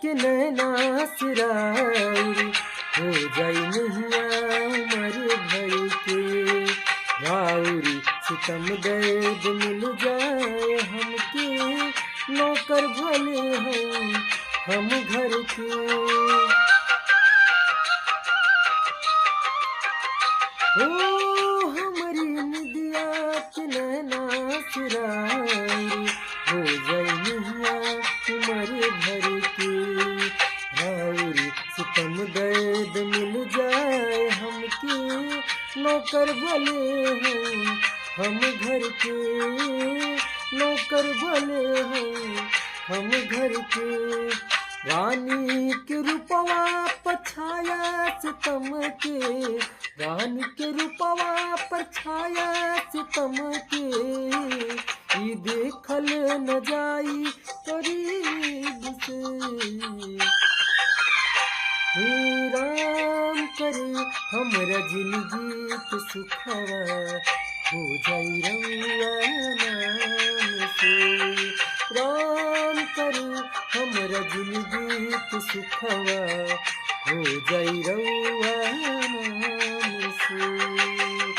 के नैना सिराउरी हो जाई नैया उमर भर के राउरी सितम दर्द मिल जाए हमके नौकर भले हम घर के। ओ हमारी निदिया के नैना सिराउरी हो जाई नैया उमर भर के राउरी सितम दर्द मिल जाए हमके नौकर भले हम घर के नौकर भले हम घर के। रानी के रूपवा पछाया सितम के रानी के रूपवा पर छाया सितम के ई देखल न जाई करीब से। हे राम करे हमरा जिंदगी के सुखवा हो जाई रउआ नाम से। राम करे हमरा जिंदगी के सुखवा हो जाई रउआ नाम से।